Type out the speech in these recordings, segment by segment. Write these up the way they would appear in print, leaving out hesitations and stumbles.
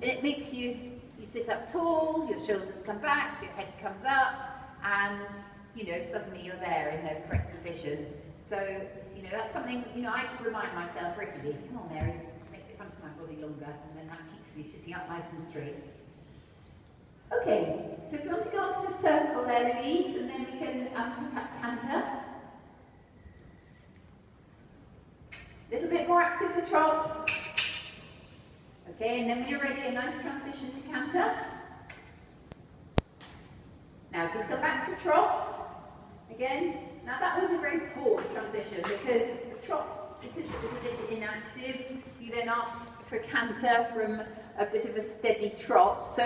it makes you sit up tall, your shoulders come back, your head comes up, and suddenly you're there in the correct position. So, that's something, I remind myself regularly, come on Mary, make the front of my body longer, and then that keeps me sitting up nice and straight. Okay, so if you want to go onto the circle there, Louise, and then we can pick up canter. A little bit more active the trot. Okay, and then when you're ready, a nice transition to canter. Now just go back to trot. Again, now that was a very poor transition because the trot, because it was a bit inactive, you then asked for canter from a bit of a steady trot. So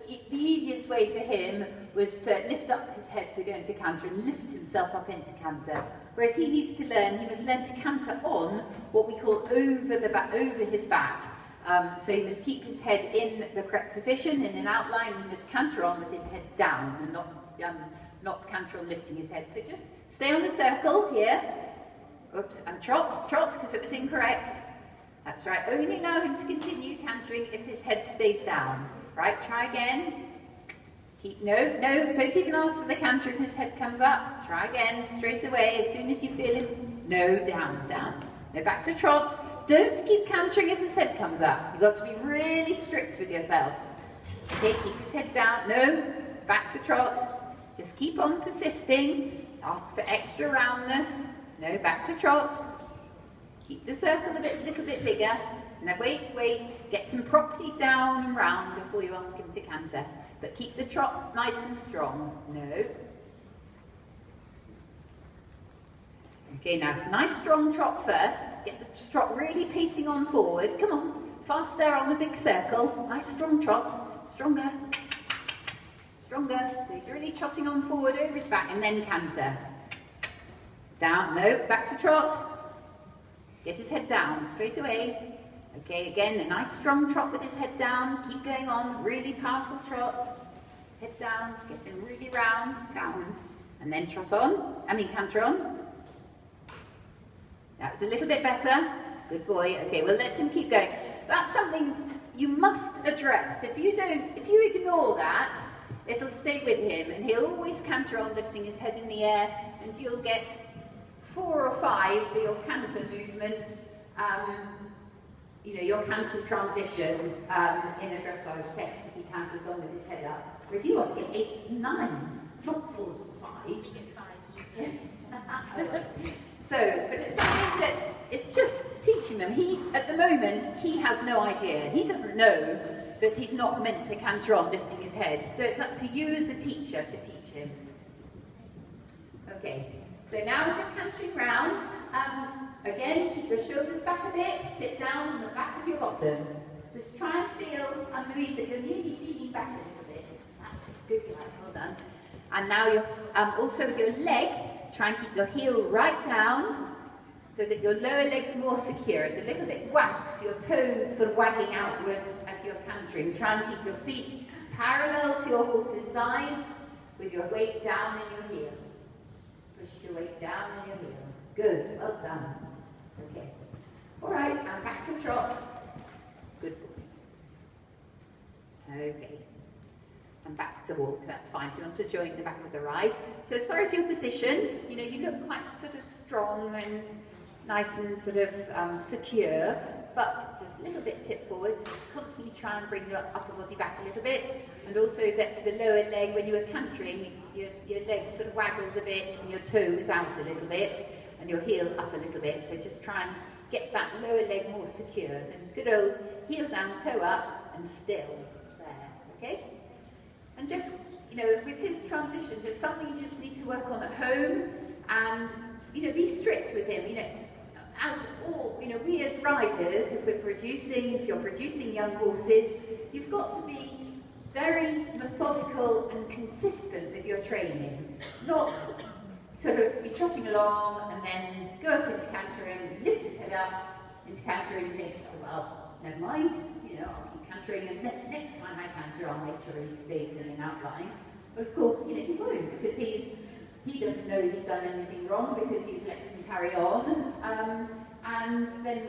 the easiest way for him was to lift up his head to go into canter and lift himself up into canter. Whereas he needs to learn, he must learn to canter on what we call over his back. So he must keep his head in the correct position, in an outline. He must canter on with his head down and not canter on lifting his head. So just stay on the circle here. Oops, and trot, because it was incorrect. That's right. Only allow him to continue cantering if his head stays down. Right, try again. No, don't even ask for the canter if his head comes up. Try again, straight away, as soon as you feel him. No, down. No, back to trot. Don't keep cantering if his head comes up. You've got to be really strict with yourself. Okay, keep his head down. No, back to trot. Just keep on persisting. Ask for extra roundness. No, back to trot. Keep the circle a little bit bigger. Now wait, get him properly down and round before you ask him to canter. But keep the trot nice and strong. No. Okay, now nice strong trot first. Get the trot really pacing on forward. Come on, fast there on the big circle. Nice strong trot. Stronger. So he's really trotting on forward over his back and then canter. Down, no, back to trot. Get his head down straight away. Okay, again, a nice strong trot with his head down. Keep going on, really powerful trot. Head down, gets him really round, down. And then canter on. That was a little bit better. Good boy. Okay, well, let him keep going. That's something you must address. If you ignore that, it'll stay with him, and he'll always canter on, lifting his head in the air, and you'll get 4 or 5 for your canter movement. Your canter transition in a dressage test if he canters on with his head up. Whereas you want to get 8s and 9s, not 4s and 5s. So, but it's something that it's just teaching them. At the moment, he has no idea. He doesn't know that he's not meant to canter on, lifting his head. So it's up to you as a teacher to teach him. Okay, so now as you're cantering round, again, keep your shoulders back a bit, sit down on the back of your bottom. Just try and feel, Louise, that you're nearly leaning back a little bit. That's a good guy, well done. And now you're, also with your leg, try and keep your heel right down so that your lower leg's more secure. It's a little bit wax, your toes sort of wagging outwards as you're cantering. Try and keep your feet parallel to your horse's sides with your weight down in your heel. Push your weight down in your heel. Good, well done. Okay. All right, and back to trot. Good boy. Okay. And back to walk, that's fine if you want to join the back of the ride. So as far as your position, you look quite sort of strong and nice and sort of secure, but just a little bit tip forward. Constantly try and bring your upper body back a little bit, and also the lower leg, when you were cantering, your leg sort of waggled a bit and your toe was out a little bit, and your heel up a little bit. So just try and get that lower leg more secure. Then good old heel down, toe up, and still there. Okay? And just, with his transitions, it's something you just need to work on at home, and, be strict with him. We as riders, if you're producing young horses, you've got to be very methodical and consistent with your training. Not sort of be trotting along and then go up into cantering, lift his head up into cantering and think, oh, well, never mind, I'll keep cantering, and next time I canter, I'll make sure he stays in an outline. But of course, he won't, because he doesn't know he's done anything wrong because you've let him carry on. And then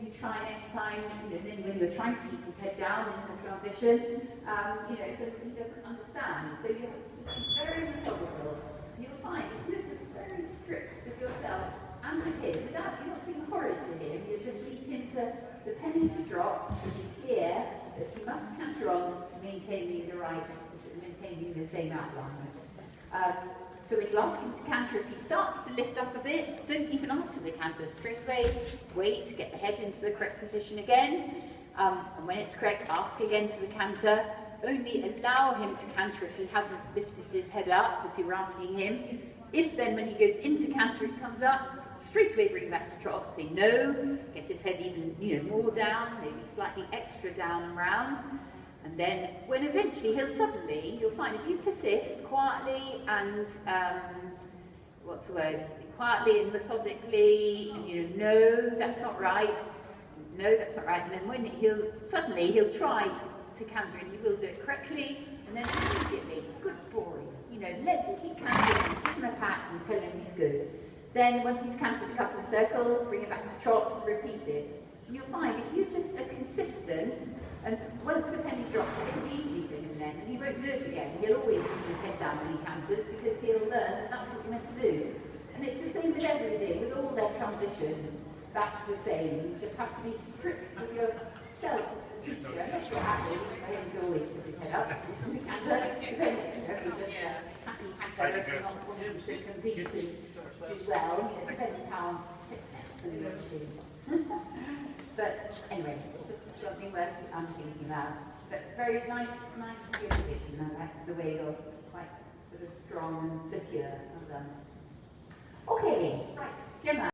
you try next time, then when you're trying to keep his head down in the transition, so he doesn't understand. So you have to just be very methodical. And you'll find if you're just very strict with yourself and with him, without you not being horrid to him, you just need him to, the penny to drop, and be clear that he must canter on, maintaining the same outline. So when you ask him to canter, if he starts to lift up a bit, don't even ask for the canter straight away. Wait, get the head into the correct position again. And when it's correct, ask again for the canter. Only allow him to canter if he hasn't lifted his head up, as you're asking him. If then, when he goes into canter, he comes up, straight away bring him back to trot. Say no, get his head even more down, maybe slightly extra down and round. And then, when eventually you'll find if you persist quietly and, quietly and methodically, and no, that's not right, no, that's not right, and then when he'll try to canter and he will do it correctly, and then immediately, good boy, let him keep cantering, give him a pat and tell him he's good. Then, once he's cantered a couple of circles, bring him back to trot and repeat it. And you'll find if you just are consistent, and once the penny drops, it'll be easy for him then, and he won't do it again. He'll always keep his head down when he canters, because he'll learn that that's what you're meant to do. And it's the same with everything, with all their transitions. That's the same. You just have to be strict with yourself as the teacher, unless you're happy for him to always put his head up. It's canter, depends, if you're just a happy hacker, not wanting to compete and do well. It depends how successful you're being. But anyway, just something worth thinking about. But very nice to see your position. I like the way you're quite sort of strong and secure. Well done. Okay, right, Gemma.